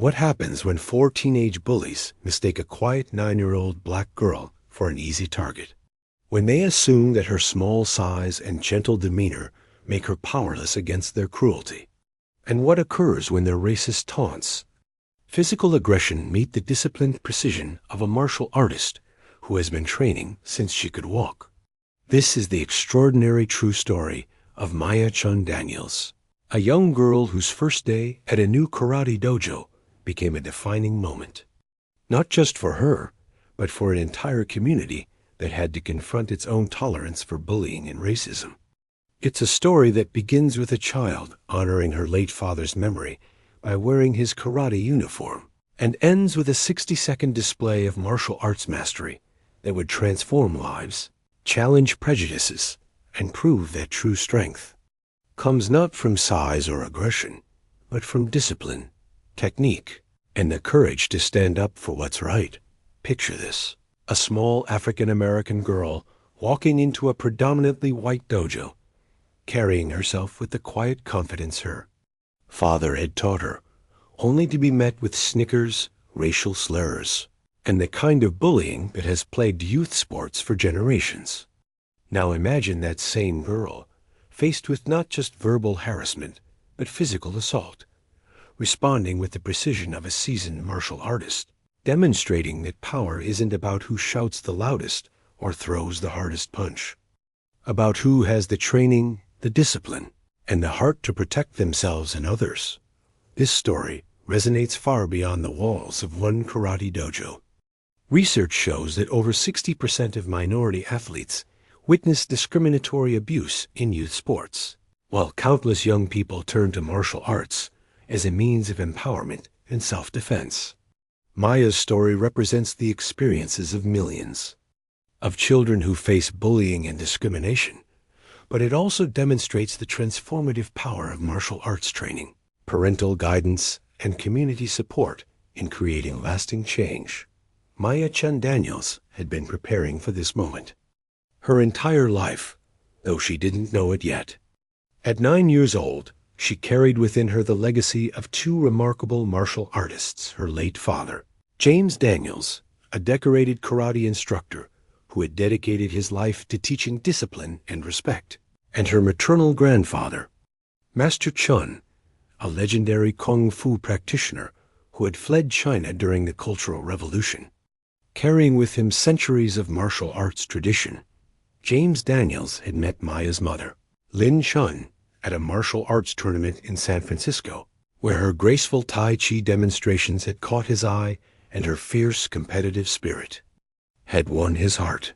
What happens when four teenage bullies mistake a quiet 9-year-old black girl for an easy target? When they assume that her small size and gentle demeanor make her powerless against their cruelty? And what occurs when their racist taunts? Physical aggression meet the disciplined precision of a martial artist who has been training since she could walk. This is the extraordinary true story of Maya Chun Daniels, a young girl whose first day at a new karate dojo became a defining moment. Not just for her, but for an entire community that had to confront its own tolerance for bullying and racism. It's a story that begins with a child honoring her late father's memory by wearing his karate uniform, and ends with a 60-second display of martial arts mastery that would transform lives, challenge prejudices, and prove that true strength comes not from size or aggression, but from discipline, technique, and the courage to stand up for what's right. Picture this: a small African-American girl walking into a predominantly white dojo, carrying herself with the quiet confidence her father had taught her, only to be met with snickers, racial slurs, and the kind of bullying that has plagued youth sports for generations. Now imagine that same girl, faced with not just verbal harassment, but physical assault, responding with the precision of a seasoned martial artist, demonstrating that power isn't about who shouts the loudest or throws the hardest punch, about who has the training, the discipline, and the heart to protect themselves and others. This story resonates far beyond the walls of one karate dojo. Research shows that over 60% of minority athletes witness discriminatory abuse in youth sports, while countless young people turn to martial arts as a means of empowerment and self-defense. Maya's story represents the experiences of millions of children who face bullying and discrimination, but it also demonstrates the transformative power of martial arts training, parental guidance, and community support in creating lasting change. Maya Chun Daniels had been preparing for this moment her entire life, though she didn't know it yet. At 9 years old, she carried within her the legacy of two remarkable martial artists, her late father, James Daniels, a decorated karate instructor who had dedicated his life to teaching discipline and respect, and her maternal grandfather, Master Chun, a legendary kung fu practitioner who had fled China during the Cultural Revolution. Carrying with him centuries of martial arts tradition, James Daniels had met Maya's mother, Lin Chun, at a martial arts tournament in San Francisco, where her graceful Tai Chi demonstrations had caught his eye and her fierce competitive spirit had won his heart.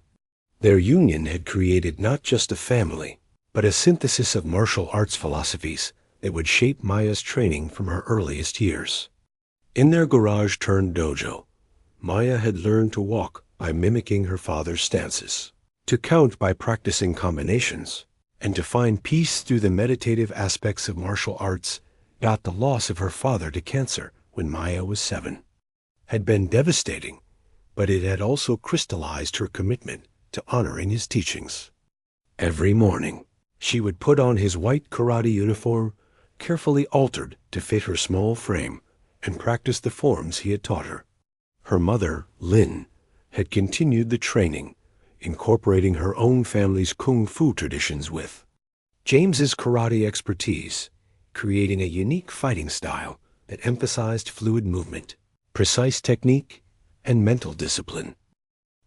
Their union had created not just a family, but a synthesis of martial arts philosophies that would shape Maya's training from her earliest years. In their garage-turned-dojo, Maya had learned to walk by mimicking her father's stances, to count by practicing combinations, and to find peace through the meditative aspects of martial arts. The loss of her father to cancer when Maya was 7 had been devastating, but it had also crystallized her commitment to honoring his teachings. Every morning, she would put on his white karate uniform, carefully altered to fit her small frame, and practice the forms he had taught her. Her mother, Lin, had continued the training, incorporating her own family's kung fu traditions with James's karate expertise, creating a unique fighting style that emphasized fluid movement, precise technique, and mental discipline.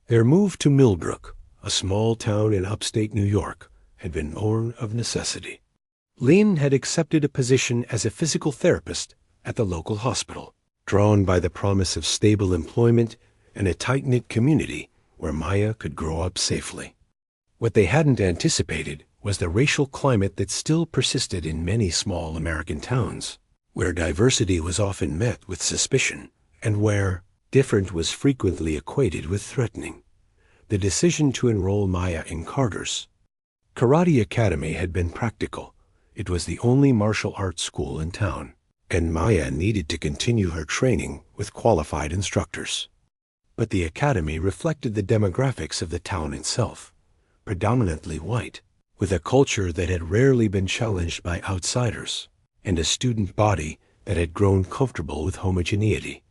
Their move to Millbrook, a small town in upstate New York, had been born of necessity. Lin had accepted a position as a physical therapist at the local hospital, drawn by the promise of stable employment and a tight-knit community where Maya could grow up safely. What they hadn't anticipated was the racial climate that still persisted in many small American towns, where diversity was often met with suspicion, and where different was frequently equated with threatening. The decision to enroll Maya in Carter's Karate Academy had been practical. It was the only martial arts school in town, and Maya needed to continue her training with qualified instructors. But the academy reflected the demographics of the town itself, predominantly white, with a culture that had rarely been challenged by outsiders, and a student body that had grown comfortable with homogeneity.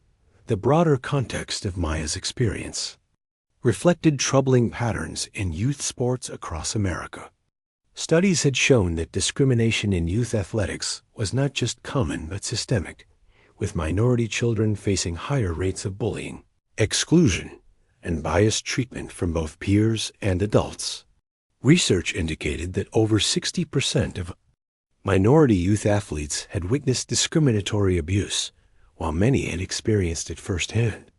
The broader context of Maya's experience reflected troubling patterns in youth sports across America. Studies had shown that discrimination in youth athletics was not just common but systemic, with minority children facing higher rates of bullying, exclusion, and biased treatment from both peers and adults. Research indicated that over 60% of minority youth athletes had witnessed discriminatory abuse, while many had experienced it firsthand.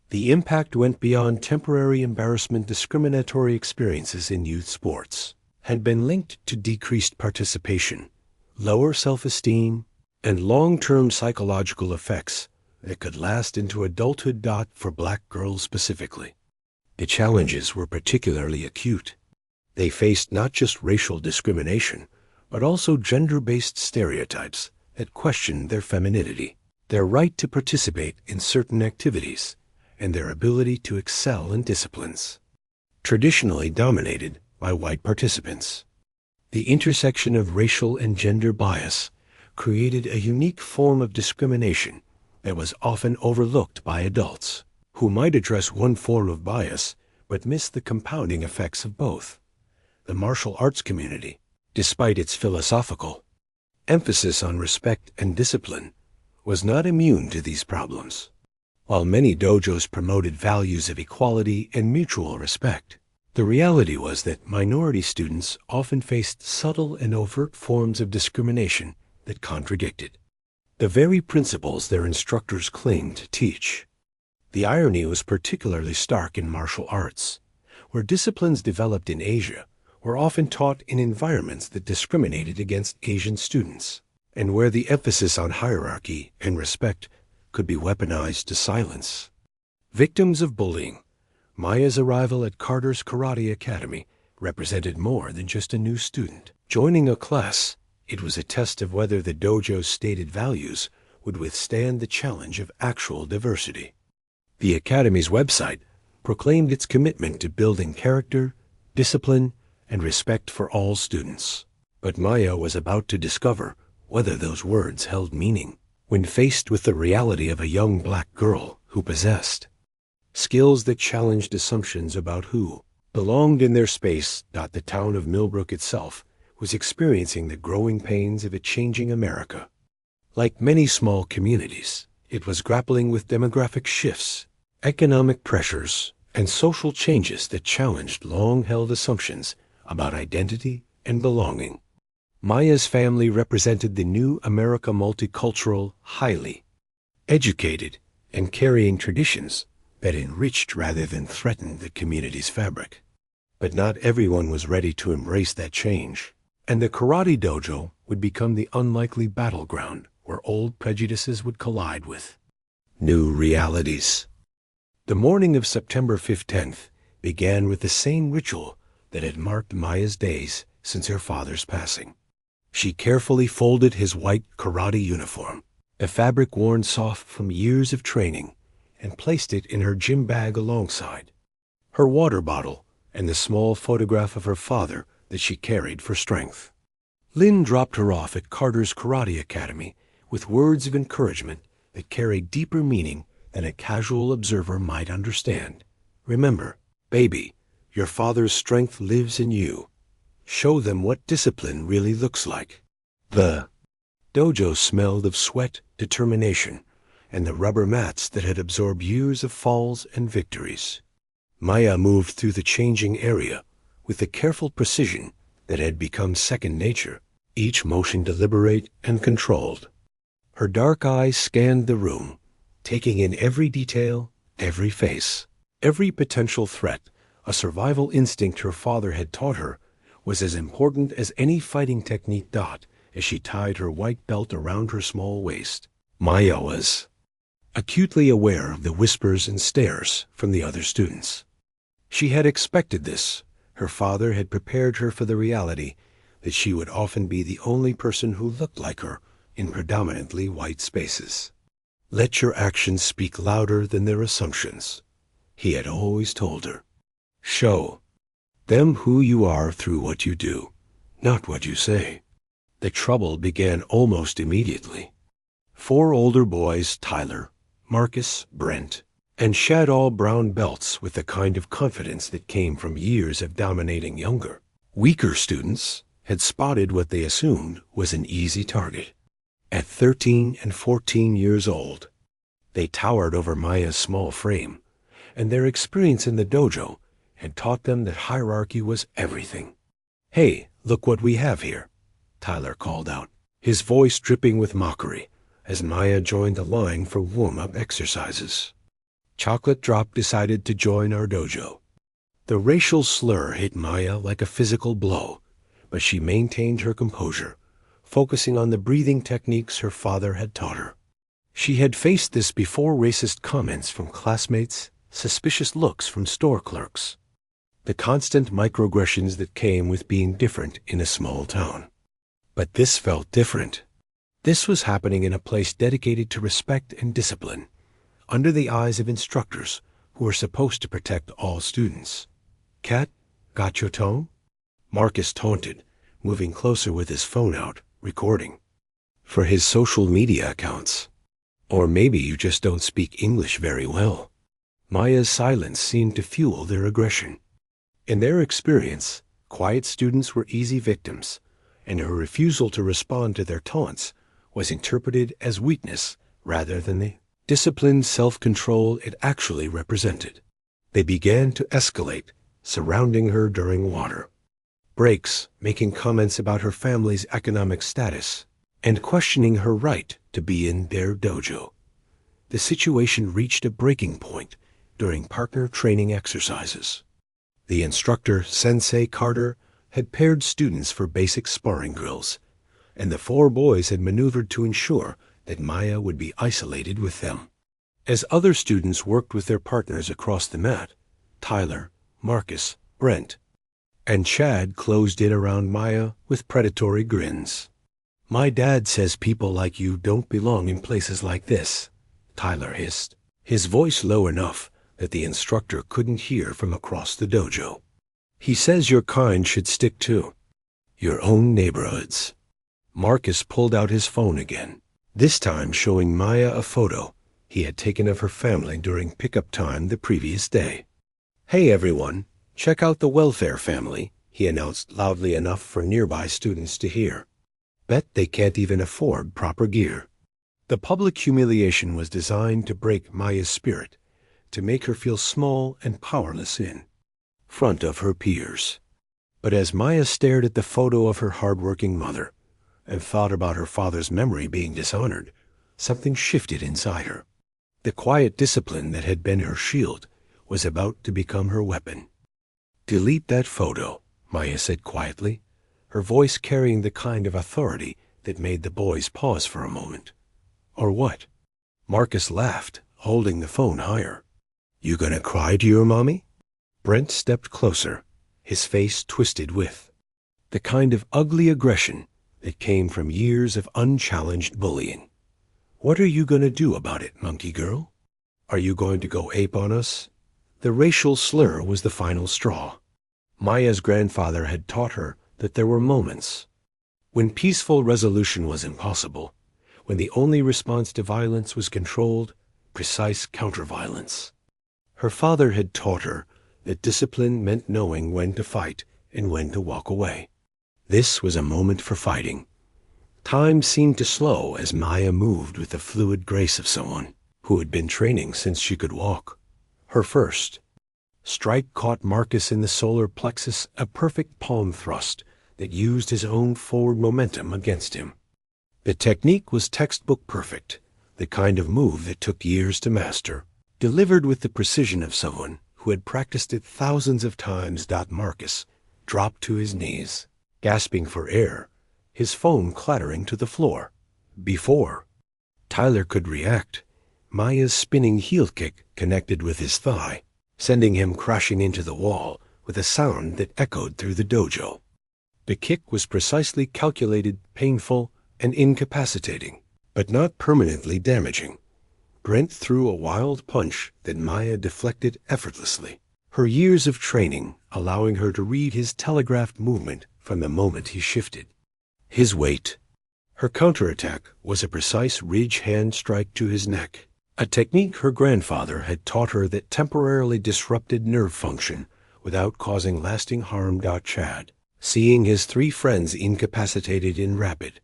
The impact went beyond temporary embarrassment. Discriminatory experiences in youth sports had been linked to decreased participation, lower self-esteem, and long-term psychological effects that could last into adulthood. For Black girls specifically, the challenges were particularly acute. They faced not just racial discrimination, but also gender-based stereotypes that questioned their femininity, their right to participate in certain activities, and their ability to excel in disciplines traditionally dominated by white participants. The intersection of racial and gender bias created a unique form of discrimination that was often overlooked by adults, who might address one form of bias but miss the compounding effects of both. The martial arts community, despite its philosophical emphasis on respect and discipline, was not immune to these problems. While many dojos promoted values of equality and mutual respect, the reality was that minority students often faced subtle and overt forms of discrimination that contradicted the very principles their instructors claimed to teach. The irony was particularly stark in martial arts, where disciplines developed in Asia were often taught in environments that discriminated against Asian students, and where the emphasis on hierarchy and respect could be weaponized to silence victims of bullying. Maya's arrival at Carter's Karate Academy represented more than just a new student joining a class. It was a test of whether the dojo's stated values would withstand the challenge of actual diversity. The Academy's website proclaimed its commitment to building character, discipline, and respect for all students. But Maya was about to discover whether those words held meaning when faced with the reality of a young Black girl who possessed skills that challenged assumptions about who belonged in their space. The town of Millbrook itself was experiencing the growing pains of a changing America. Like many small communities, it was grappling with demographic shifts, economic pressures, and social changes that challenged long-held assumptions about identity and belonging. Maya's family represented the new America, multicultural, highly educated, and carrying traditions that enriched rather than threatened the community's fabric. But not everyone was ready to embrace that change, and the karate dojo would become the unlikely battleground where old prejudices would collide with new realities. The morning of September 15th began with the same ritual that had marked Maya's days since her father's passing. She carefully folded his white karate uniform, a fabric worn soft from years of training, and placed it in her gym bag alongside her water bottle and the small photograph of her father that she carried for strength. Lynn dropped her off at Carter's Karate Academy with words of encouragement that carried deeper meaning than a casual observer might understand. Remember, baby, your father's strength lives in you. Show them what discipline really looks like. The dojo smelled of sweat, determination, and the rubber mats that had absorbed years of falls and victories. Maya moved through the changing area with the careful precision that had become second nature, each motion deliberate and controlled. Her dark eyes scanned the room, taking in every detail, every face, every potential threat. A survival instinct her father had taught her was as important as any fighting technique. As she tied her white belt around her small waist, Maya was acutely aware of the whispers and stares from the other students. She had expected this. Her father had prepared her for the reality that she would often be the only person who looked like her in predominantly white spaces. Let your actions speak louder than their assumptions, he had always told her. Show them who you are through what you do, not what you say. The trouble began almost immediately. 4 older boys, Tyler, Marcus, Brent, and Shad, all brown belts with the kind of confidence that came from years of dominating younger, weaker students, had spotted what they assumed was an easy target. At 13 and 14 years old, they towered over Maya's small frame, and their experience in the dojo had taught them that hierarchy was everything. "Hey, look what we have here," Tyler called out, his voice dripping with mockery as Maya joined the line for warm-up exercises. Chocolate Drop decided to join our dojo. The racial slur hit Maya like a physical blow, but she maintained her composure, focusing on the breathing techniques her father had taught her. She had faced this before: racist comments from classmates, suspicious looks from store clerks, the constant microaggressions that came with being different in a small town. But this felt different. This was happening in a place dedicated to respect and discipline, under the eyes of instructors who were supposed to protect all students. "Cat, got your tone?" Marcus taunted, moving closer with his phone out, recording. "For his social media accounts. Or maybe you just don't speak English very well." Maya's silence seemed to fuel their aggression. In their experience, quiet students were easy victims, and her refusal to respond to their taunts was interpreted as weakness rather than the disciplined self-control it actually represented. They began to escalate, surrounding her during water breaks, making comments about her family's economic status, and questioning her right to be in their dojo. The situation reached a breaking point during partner training exercises. The instructor, Sensei Carter, had paired students for basic sparring drills, and the 4 boys had maneuvered to ensure that Maya would be isolated with them. As other students worked with their partners across the mat, Tyler, Marcus, Brent, and Chad closed in around Maya with predatory grins. "My dad says people like you don't belong in places like this," Tyler hissed, his voice low enough that the instructor couldn't hear from across the dojo. "He says your kind should stick to your own neighborhoods." Marcus pulled out his phone again, this time showing Maya a photo he had taken of her family during pickup time the previous day. "Hey everyone, check out the welfare family," he announced loudly enough for nearby students to hear. "Bet they can't even afford proper gear." The public humiliation was designed to break Maya's spirit, to make her feel small and powerless in front of her peers. But as Maya stared at the photo of her hard-working mother and thought about her father's memory being dishonored, something shifted inside her. The quiet discipline that had been her shield was about to become her weapon. "Delete that photo," Maya said quietly, her voice carrying the kind of authority that made the boys pause for a moment. "Or what?" Marcus laughed, holding the phone higher. "You gonna cry to your mommy?" Brent stepped closer, his face twisted with the kind of ugly aggression that came from years of unchallenged bullying. "What are you gonna do about it, monkey girl? Are you going to go ape on us?" The racial slur was the final straw. Maya's grandfather had taught her that there were moments when peaceful resolution was impossible, when the only response to violence was controlled, precise counterviolence. Her father had taught her that discipline meant knowing when to fight and when to walk away. This was a moment for fighting. Time seemed to slow as Maya moved with the fluid grace of someone who had been training since she could walk. Her first strike caught Marcus in the solar plexus, a perfect palm thrust that used his own forward momentum against him. The technique was textbook perfect, the kind of move that took years to master, delivered with the precision of someone who had practiced it thousands of times. Marcus dropped to his knees, gasping for air, his phone clattering to the floor. Before Tyler could react, Maya's spinning heel kick connected with his thigh, sending him crashing into the wall with a sound that echoed through the dojo. The kick was precisely calculated, painful, and incapacitating, but not permanently damaging. Brent threw a wild punch that Maya deflected effortlessly, her years of training allowing her to read his telegraphed movement from the moment he shifted. His weight, Her counterattack was a precise ridge hand strike to his neck, a technique her grandfather had taught her that temporarily disrupted nerve function without causing lasting harm. Chad, seeing his three friends incapacitated in rapid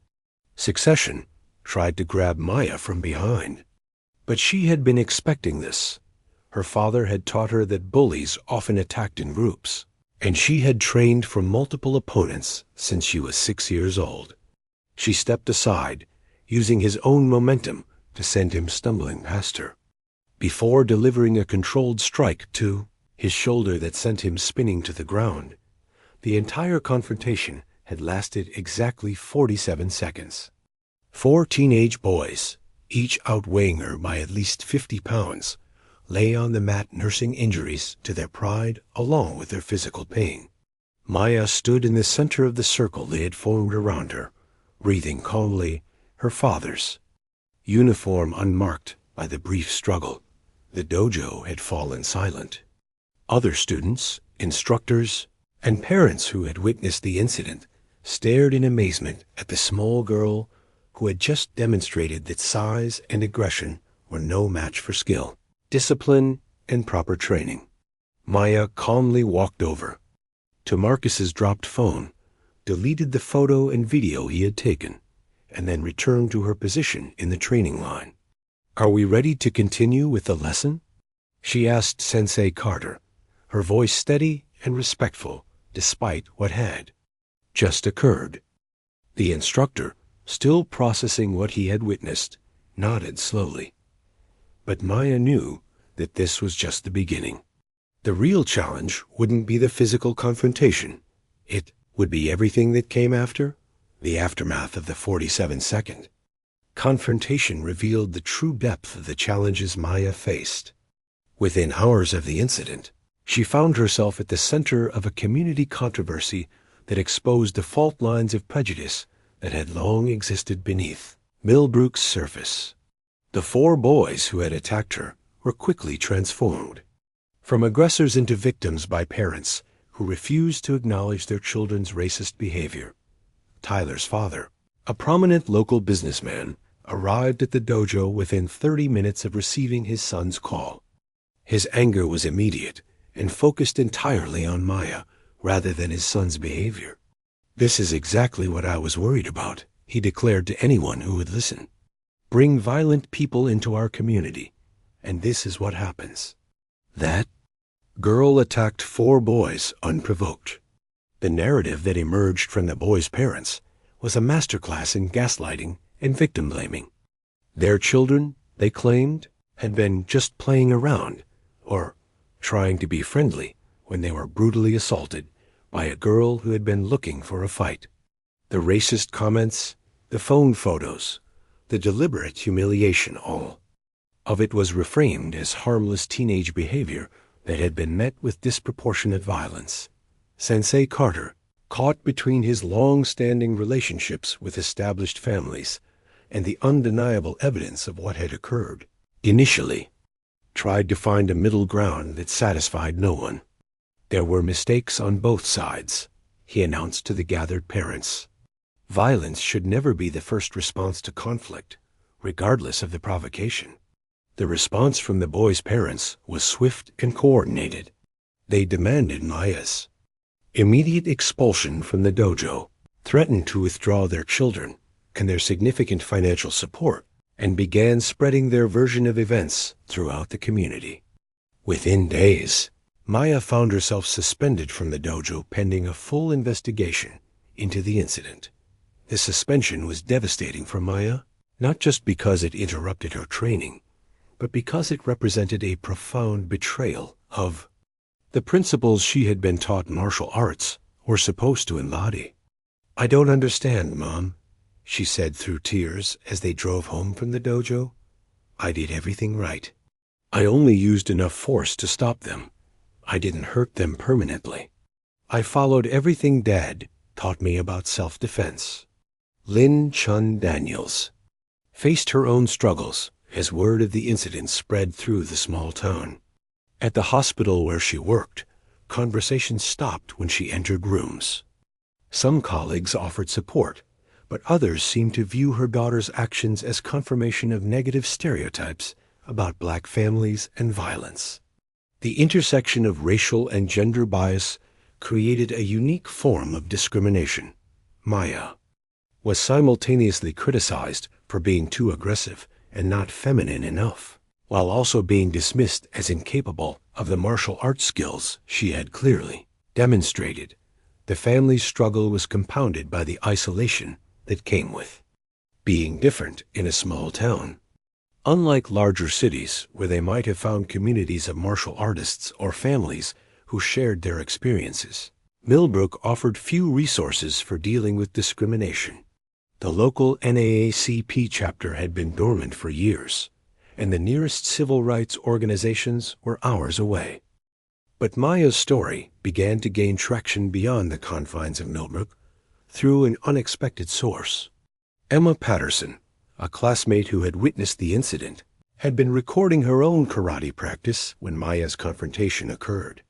succession, tried to grab Maya from behind. But she had been expecting this. Her father had taught her that bullies often attacked in groups, and she had trained from multiple opponents since she was 6 years old. She stepped aside, using his own momentum to send him stumbling past her, before delivering a controlled strike to his shoulder that sent him spinning to the ground. The entire confrontation had lasted exactly 47 seconds. 4 teenage boys, each outweighing her by at least 50 pounds, lay on the mat nursing injuries to their pride along with their physical pain. Maya stood in the center of the circle they had formed around her, breathing calmly, her father's uniform unmarked by the brief struggle. The dojo had fallen silent. Other students, instructors, and parents who had witnessed the incident stared in amazement at the small girl who had just demonstrated that size and aggression were no match for skill, discipline, and proper training. Maya calmly walked over to Marcus's dropped phone, deleted the photo and video he had taken, and then returned to her position in the training line. "Are we ready to continue with the lesson?" she asked Sensei Carter, her voice steady and respectful despite what had just occurred. The instructor, still processing what he had witnessed, nodded slowly. But Maya knew that this was just the beginning. The real challenge wouldn't be the physical confrontation. It would be everything that came after, the aftermath of the 47-second confrontation revealed the true depth of the challenges Maya faced. Within hours of the incident, she found herself at the center of a community controversy that exposed the fault lines of prejudice that had long existed beneath Millbrook's surface. The 4 boys who had attacked her were quickly transformed from aggressors into victims by parents who refused to acknowledge their children's racist behavior. Tyler's father, a prominent local businessman, arrived at the dojo within 30 minutes of receiving his son's call. His anger was immediate and focused entirely on Maya rather than his son's behavior. "This is exactly what I was worried about," he declared to anyone who would listen. "Bring violent people into our community, and this is what happens." That girl attacked 4 boys unprovoked. The narrative that emerged from the boys' parents was a masterclass in gaslighting and victim blaming. Their children, they claimed, had been just playing around or trying to be friendly when they were brutally assaulted by a girl who had been looking for a fight. The racist comments, the phone photos, the deliberate humiliation, all of it was reframed as harmless teenage behavior that had been met with disproportionate violence. Sensei Carter, caught between his long-standing relationships with established families and the undeniable evidence of what had occurred, initially tried to find a middle ground that satisfied no one. There were mistakes on both sides, he announced to the gathered parents. Violence should never be the first response to conflict, regardless of the provocation. The response from the boys' parents was swift and coordinated. They demanded Maya's immediate expulsion from the dojo, threatened to withdraw their children and their significant financial support, and began spreading their version of events throughout the community. Within days, Maya found herself suspended from the dojo pending a full investigation into the incident. The suspension was devastating for Maya, not just because it interrupted her training, but because it represented a profound betrayal of the principles she had been taught martial arts were supposed to embody. "I don't understand, Mom," she said through tears as they drove home from the dojo. "I did everything right. I only used enough force to stop them. I didn't hurt them permanently. I followed everything Dad taught me about self-defense." Lynn Chun Daniels faced her own struggles as word of the incident spread through the small town. At the hospital where she worked, conversations stopped when she entered rooms. Some colleagues offered support, but others seemed to view her daughter's actions as confirmation of negative stereotypes about black families and violence. The intersection of racial and gender bias created a unique form of discrimination. Maya was simultaneously criticized for being too aggressive and not feminine enough, while also being dismissed as incapable of the martial arts skills she had clearly demonstrated. The family's struggle was compounded by the isolation that came with being different in a small town. Unlike larger cities, where they might have found communities of martial artists or families who shared their experiences, Millbrook offered few resources for dealing with discrimination. The local NAACP chapter had been dormant for years, and the nearest civil rights organizations were hours away. But Maya's story began to gain traction beyond the confines of Millbrook through an unexpected source. Emma Patterson, a classmate who had witnessed the incident, had been recording her own karate practice when Maya's confrontation occurred.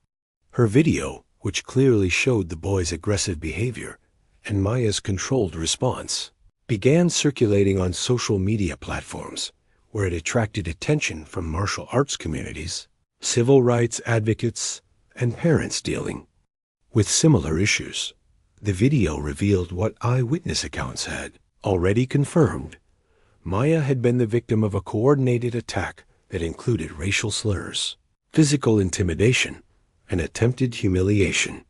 Her video, which clearly showed the boy's aggressive behavior and Maya's controlled response, began circulating on social media platforms, where it attracted attention from martial arts communities, civil rights advocates, and parents dealing with similar issues. The video revealed what eyewitness accounts had already confirmed. Maya had been the victim of a coordinated attack that included racial slurs, physical intimidation, and attempted humiliation.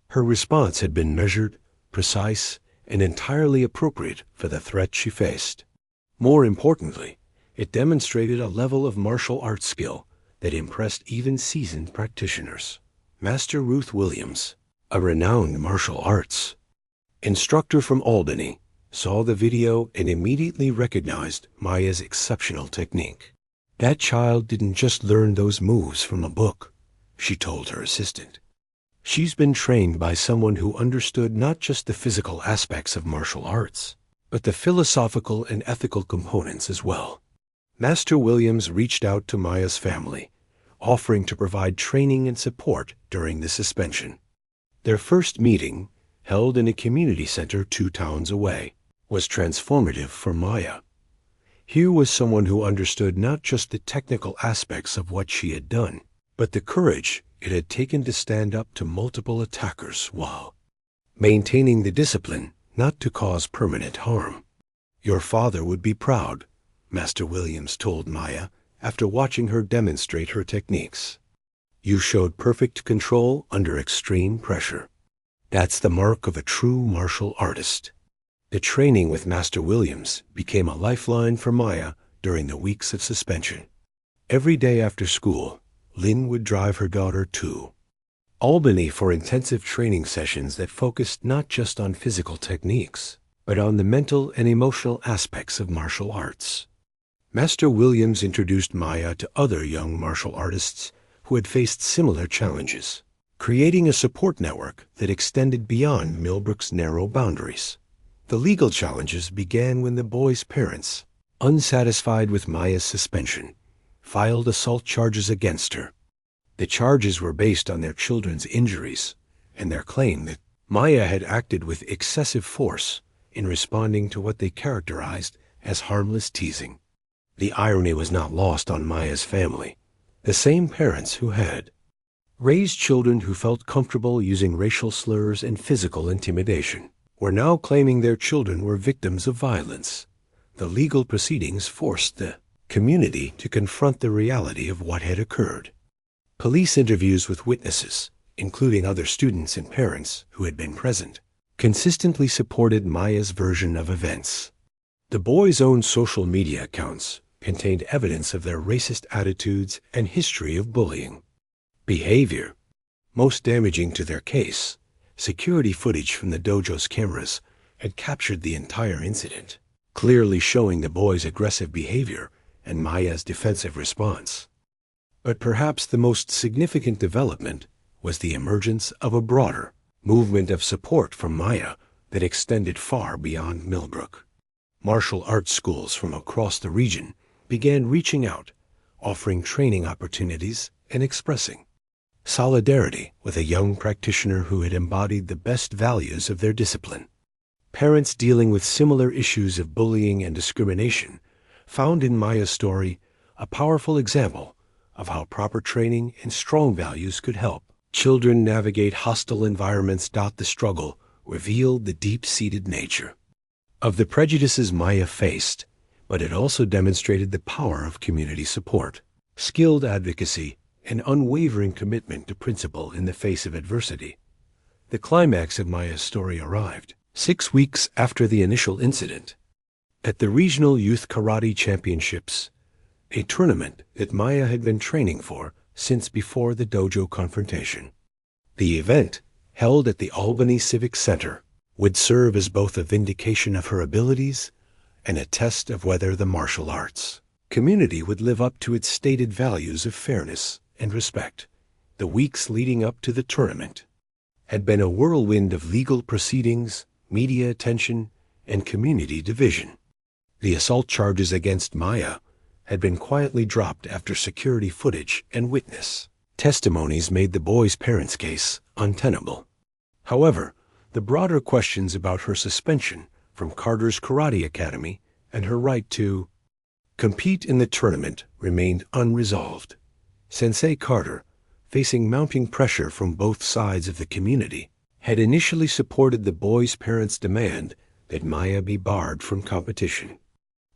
Her response had been measured, precise, and entirely appropriate for the threat she faced. More importantly, it demonstrated a level of martial arts skill that impressed even seasoned practitioners. Master Ruth Williams, a renowned martial arts instructor from Albany, saw the video and immediately recognized Maya's exceptional technique. That child didn't just learn those moves from a book, she told her assistant. She's been trained by someone who understood not just the physical aspects of martial arts, but the philosophical and ethical components as well. Master Williams reached out to Maya's family, offering to provide training and support during the suspension. Their first meeting, held in a community center 2 towns away, was transformative for Maya. Here was someone who understood not just the technical aspects of what she had done, but the courage it had taken to stand up to multiple attackers while maintaining the discipline not to cause permanent harm. Your father would be proud, Master Williams told Maya after watching her demonstrate her techniques. You showed perfect control under extreme pressure. That's the mark of a true martial artist. The training with Master Williams became a lifeline for Maya during the weeks of suspension. Every day after school, Lynn would drive her daughter to Albany for intensive training sessions that focused not just on physical techniques, but on the mental and emotional aspects of martial arts. Master Williams introduced Maya to other young martial artists who had faced similar challenges, creating a support network that extended beyond Millbrook's narrow boundaries. The legal challenges began when the boy's parents, unsatisfied with Maya's suspension, filed assault charges against her. The charges were based on their children's injuries and their claim that Maya had acted with excessive force in responding to what they characterized as harmless teasing. The irony was not lost on Maya's family. The same parents who had raised children who felt comfortable using racial slurs and physical intimidation were now claiming their children were victims of violence. The legal proceedings forced the community to confront the reality of what had occurred. Police interviews with witnesses, including other students and parents who had been present, consistently supported Maya's version of events. The boys' own social media accounts contained evidence of their racist attitudes and history of bullying behavior. Most damaging to their case, security footage from the dojo's cameras had captured the entire incident, clearly showing the boys' aggressive behavior and Maya's defensive response. But perhaps the most significant development was the emergence of a broader movement of support from Maya that extended far beyond Millbrook. Martial arts schools from across the region began reaching out, offering training opportunities and expressing solidarity with a young practitioner who had embodied the best values of their discipline. Parents dealing with similar issues of bullying and discrimination found in Maya's story a powerful example of how proper training and strong values could help children navigate hostile environments. The struggle revealed the deep-seated nature of the prejudices Maya faced, but it also demonstrated the power of community support, skilled advocacy, and unwavering commitment to principle in the face of adversity. The climax of Maya's story arrived 6 weeks after the initial incident. At the Regional Youth Karate Championships, a tournament that Maya had been training for since before the dojo confrontation. The event, held at the Albany Civic Center, would serve as both a vindication of her abilities and a test of whether the martial arts community would live up to its stated values of fairness and respect. The weeks leading up to the tournament had been a whirlwind of legal proceedings, media attention, and community division. The assault charges against Maya had been quietly dropped after security footage and witness testimonies made the boys' parents' case untenable. However, the broader questions about her suspension from Carter's Karate Academy and her right to compete in the tournament remained unresolved. Sensei Carter, facing mounting pressure from both sides of the community, had initially supported the boys' parents' demand that Maya be barred from competition.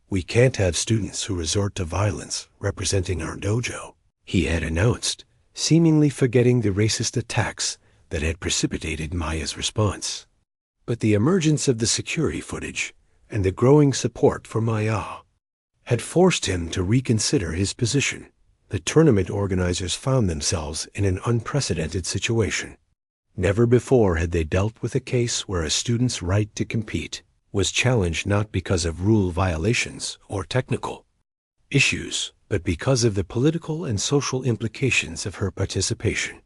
"We can't have students who resort to violence representing our dojo," he had announced, seemingly forgetting the racist attacks that had precipitated Maya's response. But the emergence of the security footage and the growing support for Maya had forced him to reconsider his position. The tournament organizers found themselves in an unprecedented situation. Never before had they dealt with a case where a student's right to compete was challenged not because of rule violations or technical issues, but because of the political and social implications of her participation.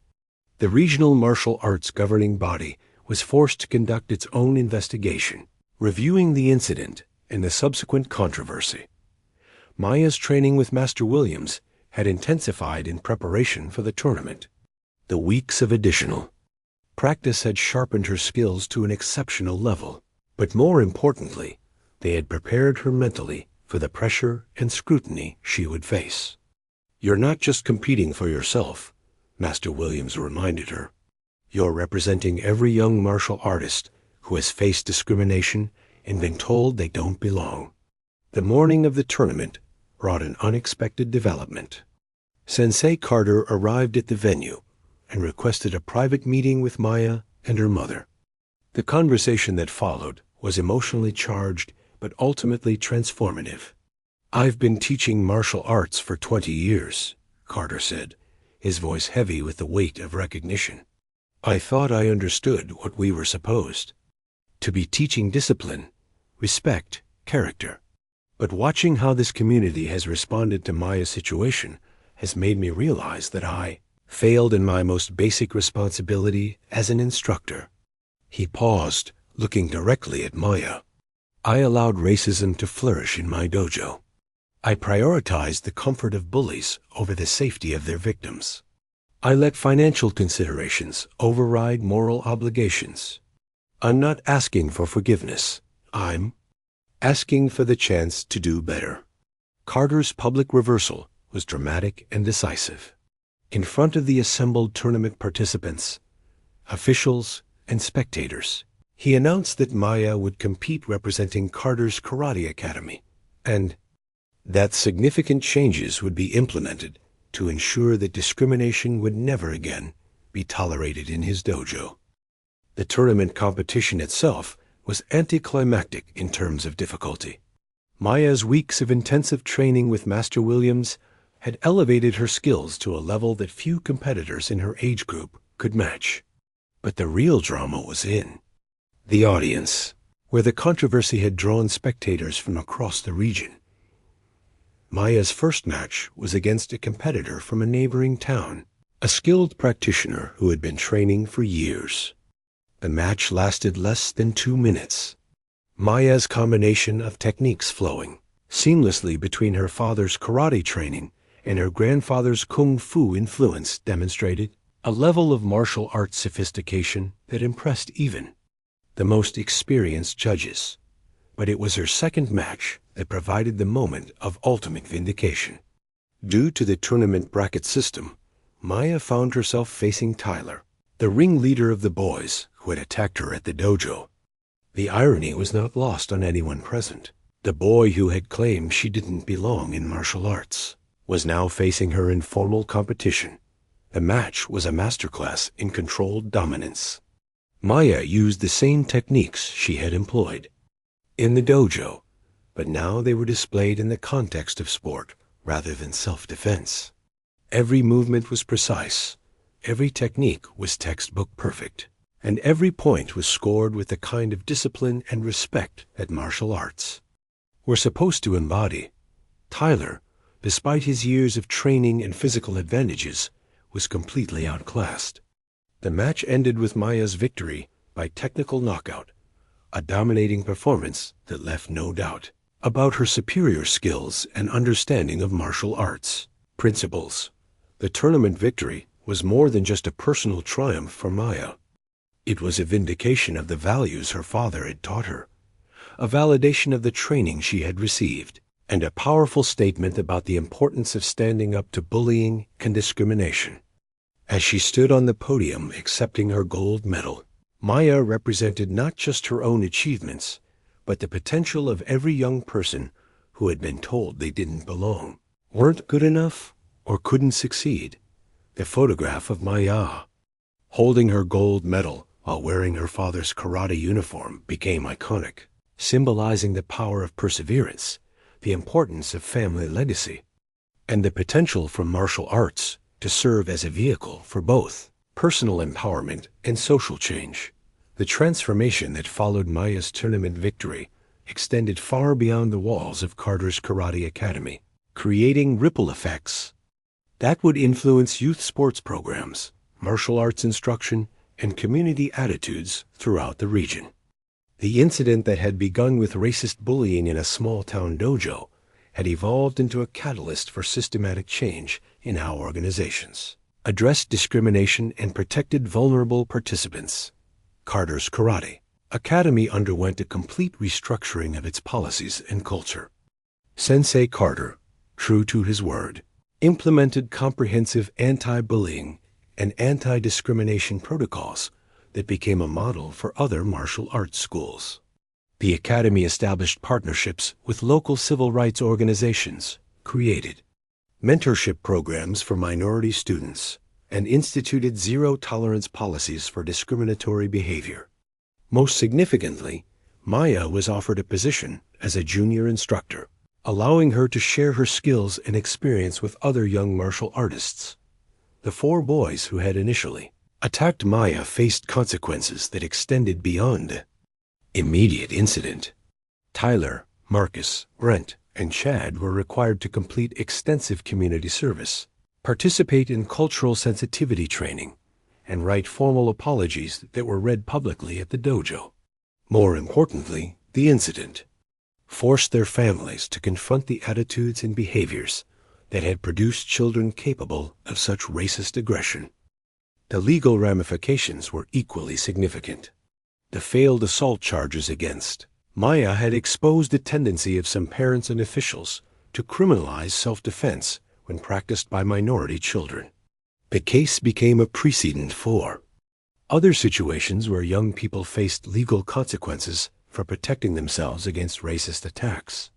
The regional martial arts governing body was forced to conduct its own investigation, reviewing the incident and the subsequent controversy. Maya's training with Master Williams had intensified in preparation for the tournament. The weeks of additional practice had sharpened her skills to an exceptional level, but more importantly, they had prepared her mentally for the pressure and scrutiny she would face. "You're not just competing for yourself," Master Williams reminded her. "You're representing every young martial artist who has faced discrimination and been told they don't belong." The morning of the tournament brought an unexpected development. Sensei Carter arrived at the venue and requested a private meeting with Maya and her mother. The conversation that followed was emotionally charged but ultimately transformative. "I've been teaching martial arts for 20 years, Carter said, his voice heavy with the weight of recognition. "I thought I understood what we were supposed to be teaching: discipline, respect, character. But watching how this community has responded to Maya's situation has made me realize that I failed in my most basic responsibility as an instructor." He paused, looking directly at Maya. "I allowed racism to flourish in my dojo. I prioritized the comfort of bullies over the safety of their victims. I let financial considerations override moral obligations. I'm not asking for forgiveness. I'm asking for the chance to do better." Carter's public reversal was dramatic and decisive. In front of the assembled tournament participants, officials, and spectators, he announced that Maya would compete representing Carter's Karate Academy, and that significant changes would be implemented to ensure that discrimination would never again be tolerated in his dojo. The tournament competition itself was anticlimactic in terms of difficulty. Maya's weeks of intensive training with Master Williams had elevated her skills to a level that few competitors in her age group could match. But the real drama was in the audience, where the controversy had drawn spectators from across the region. Maya's first match was against a competitor from a neighboring town, a skilled practitioner who had been training for years. The match lasted less than 2 minutes. Maya's combination of techniques flowing seamlessly between her father's karate training and her grandfather's kung fu influence demonstrated a level of martial arts sophistication that impressed even the most experienced judges. But it was her second match that provided the moment of ultimate vindication. Due to the tournament bracket system, Maya found herself facing Tyler, the ringleader of the boys who had attacked her at the dojo. The irony was not lost on anyone present. The boy who had claimed she didn't belong in martial arts was now facing her in formal competition. The match was a masterclass in controlled dominance. Maya used the same techniques she had employed in the dojo, but now they were displayed in the context of sport rather than self-defense. Every movement was precise, every technique was textbook perfect, and every point was scored with the kind of discipline and respect that martial arts were supposed to embody. Tyler, despite his years of training and physical advantages, was completely outclassed. The match ended with Maya's victory by technical knockout, a dominating performance that left no doubt about her superior skills and understanding of martial arts principles. The tournament victory was more than just a personal triumph for Maya. It was a vindication of the values her father had taught her, a validation of the training she had received, and a powerful statement about the importance of standing up to bullying and discrimination. As she stood on the podium accepting her gold medal, Maya represented not just her own achievements, but the potential of every young person who had been told they didn't belong, weren't good enough, or couldn't succeed. The photograph of Maya holding her gold medal while wearing her father's karate uniform became iconic, symbolizing the power of perseverance, the importance of family legacy, and the potential for martial arts to serve as a vehicle for both personal empowerment and social change. The transformation that followed Maya's tournament victory extended far beyond the walls of Carter's Karate Academy, creating ripple effects that would influence youth sports programs, martial arts instruction, and community attitudes throughout the region. The incident that had begun with racist bullying in a small-town dojo had evolved into a catalyst for systematic change in how organizations addressed discrimination and protected vulnerable participants. Carter's Karate Academy underwent a complete restructuring of its policies and culture. Sensei Carter, true to his word, implemented comprehensive anti-bullying and anti-discrimination protocols that became a model for other martial arts schools. The Academy established partnerships with local civil rights organizations, created mentorship programs for minority students, and instituted zero-tolerance policies for discriminatory behavior. Most significantly, Maya was offered a position as a junior instructor, allowing her to share her skills and experience with other young martial artists. The 4 boys who had initially attacked Maya faced consequences that extended beyond immediate incident. Tyler, Marcus, Brent, and Chad were required to complete extensive community service, participate in cultural sensitivity training, and write formal apologies that were read publicly at the dojo. More importantly, the incident forced their families to confront the attitudes and behaviors that had produced children capable of such racist aggression. The legal ramifications were equally significant. The failed assault charges against Maya had exposed the tendency of some parents and officials to criminalize self-defense when practiced by minority children. The case became a precedent for other situations where young people faced legal consequences for protecting themselves against racist attacks.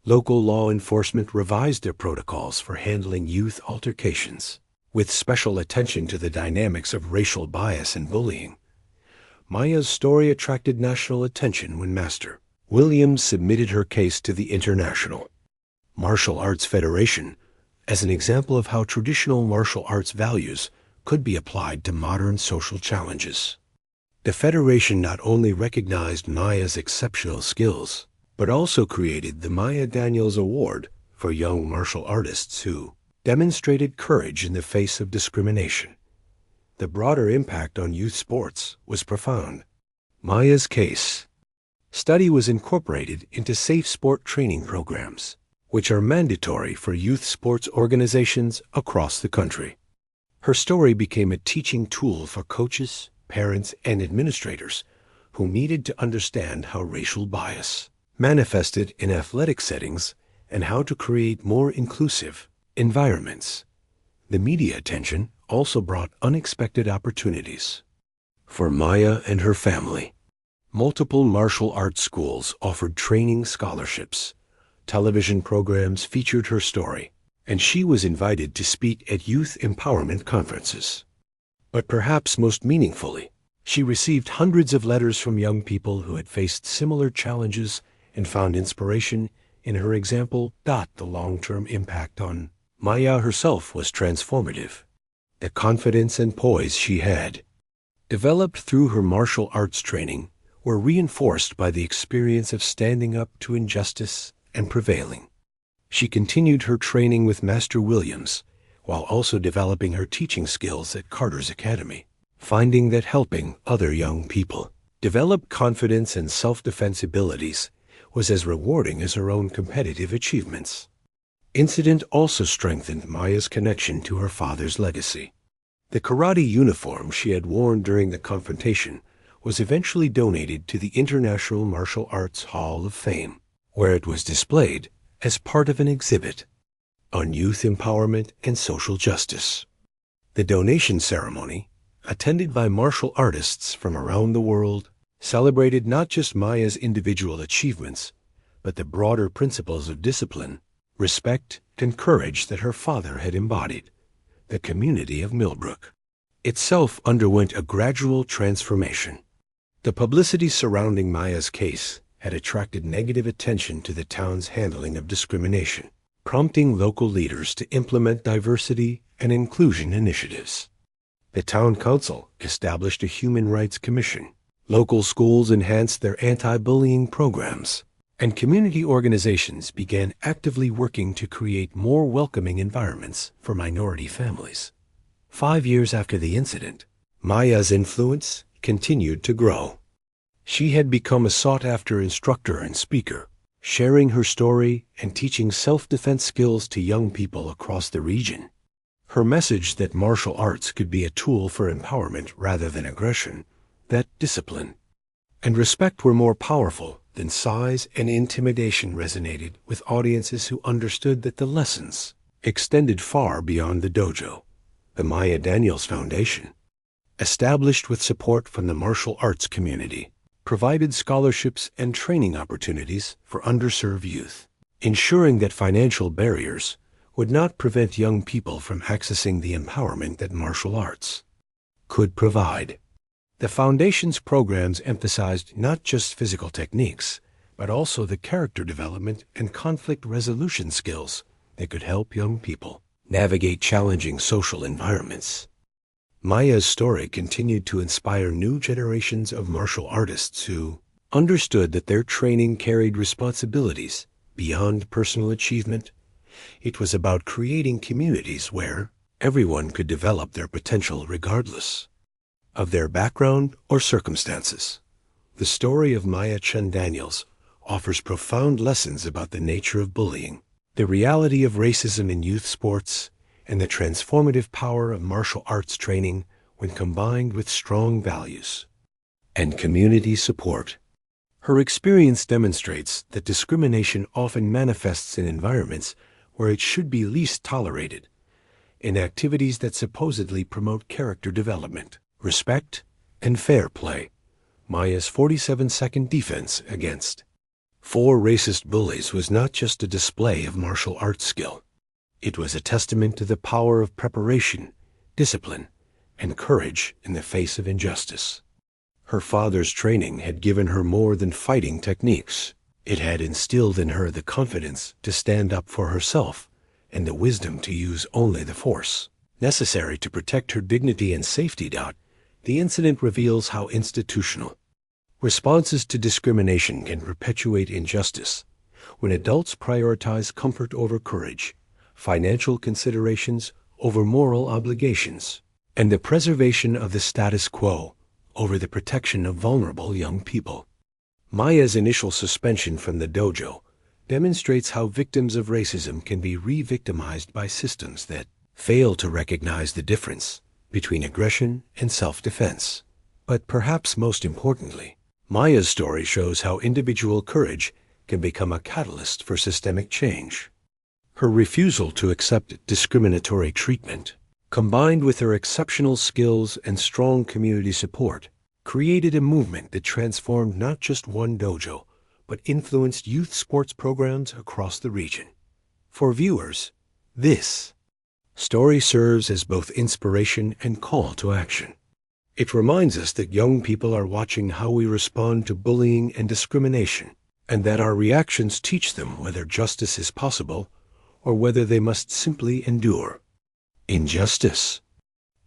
Local law enforcement revised their protocols for handling youth altercations, with special attention to the dynamics of racial bias and bullying. Maya's story attracted national attention when Master Williams submitted her case to the International Martial Arts Federation as an example of how traditional martial arts values could be applied to modern social challenges. The Federation not only recognized Maya's exceptional skills, but also created the Maya Daniels Award for young martial artists who demonstrated courage in the face of discrimination. The broader impact on youth sports was profound. Maya's case study was incorporated into safe sport training programs, which are mandatory for youth sports organizations across the country. Her story became a teaching tool for coaches, parents, and administrators who needed to understand how racial bias manifested in athletic settings and how to create more inclusive environments. The media attention also brought unexpected opportunities for Maya and her family. Multiple martial arts schools offered training scholarships. Television programs featured her story, and she was invited to speak at youth empowerment conferences. But perhaps most meaningfully, she received hundreds of letters from young people who had faced similar challenges and found inspiration in her example. The long-term impact on Maya herself was transformative. The confidence and poise she had developed through her martial arts training were reinforced by the experience of standing up to injustice and prevailing. She continued her training with Master Williams while also developing her teaching skills at Carter's Academy, finding that helping other young people develop confidence and self-defense abilities was as rewarding as her own competitive achievements. Incident also strengthened Maya's connection to her father's legacy. The karate uniform she had worn during the confrontation was eventually donated to the International Martial Arts Hall of Fame, where it was displayed as part of an exhibit on youth empowerment and social justice. The donation ceremony, attended by martial artists from around the world, celebrated not just Maya's individual achievements, but the broader principles of discipline, respect, and courage that her father had embodied. The community of Millbrook itself underwent a gradual transformation. The publicity surrounding Maya's case had attracted negative attention to the town's handling of discrimination, prompting local leaders to implement diversity and inclusion initiatives. The town council established a human rights commission. Local schools enhanced their anti-bullying programs, and community organizations began actively working to create more welcoming environments for minority families. 5 years after the incident, Maya's influence continued to grow. She had become a sought-after instructor and speaker, sharing her story and teaching self-defense skills to young people across the region. Her message that martial arts could be a tool for empowerment rather than aggression, that discipline and respect were more powerful than size and intimidation, resonated with audiences who understood that the lessons extended far beyond the dojo. The Maya Daniels Foundation, established with support from the martial arts community, provided scholarships and training opportunities for underserved youth, ensuring that financial barriers would not prevent young people from accessing the empowerment that martial arts could provide. The Foundation's programs emphasized not just physical techniques, but also the character development and conflict resolution skills that could help young people navigate challenging social environments. Maya's story continued to inspire new generations of martial artists who understood that their training carried responsibilities beyond personal achievement. It was about creating communities where everyone could develop their potential regardless of their background or circumstances. The story of Maya Chen Daniels offers profound lessons about the nature of bullying, the reality of racism in youth sports, and the transformative power of martial arts training when combined with strong values and community support. Her experience demonstrates that discrimination often manifests in environments where it should be least tolerated, in activities that supposedly promote character development, respect, and fair play. Maya's 47-second defense against 4 racist bullies was not just a display of martial arts skill. It was a testament to the power of preparation, discipline, and courage in the face of injustice. Her father's training had given her more than fighting techniques. It had instilled in her the confidence to stand up for herself and the wisdom to use only the force necessary to protect her dignity and safety. The incident reveals how institutional responses to discrimination can perpetuate injustice when adults prioritize comfort over courage, financial considerations over moral obligations, and the preservation of the status quo over the protection of vulnerable young people. Maya's initial suspension from the dojo demonstrates how victims of racism can be re-victimized by systems that fail to recognize the difference between aggression and self-defense. But perhaps most importantly, Maya's story shows how individual courage can become a catalyst for systemic change. Her refusal to accept discriminatory treatment, combined with her exceptional skills and strong community support, created a movement that transformed not just one dojo, but influenced youth sports programs across the region. For viewers, this story serves as both inspiration and call to action. It reminds us that young people are watching how we respond to bullying and discrimination, and that our reactions teach them whether justice is possible or whether they must simply endure injustice.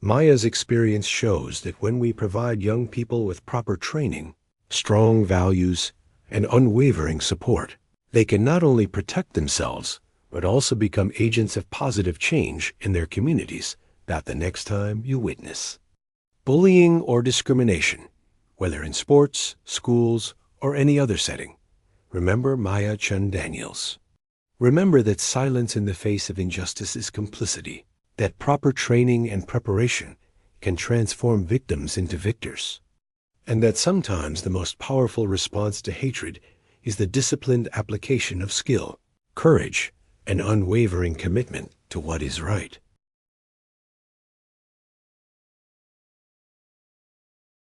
Maya's experience shows that when we provide young people with proper training, strong values, and unwavering support, they can not only protect themselves, but also become agents of positive change in their communities that the next time you witness bullying or discrimination, whether in sports, schools, or any other setting. Remember Maya Chun Daniels. Remember that silence in the face of injustice is complicity, that proper training and preparation can transform victims into victors, and that sometimes the most powerful response to hatred is the disciplined application of skill, courage, and unwavering commitment to what is right.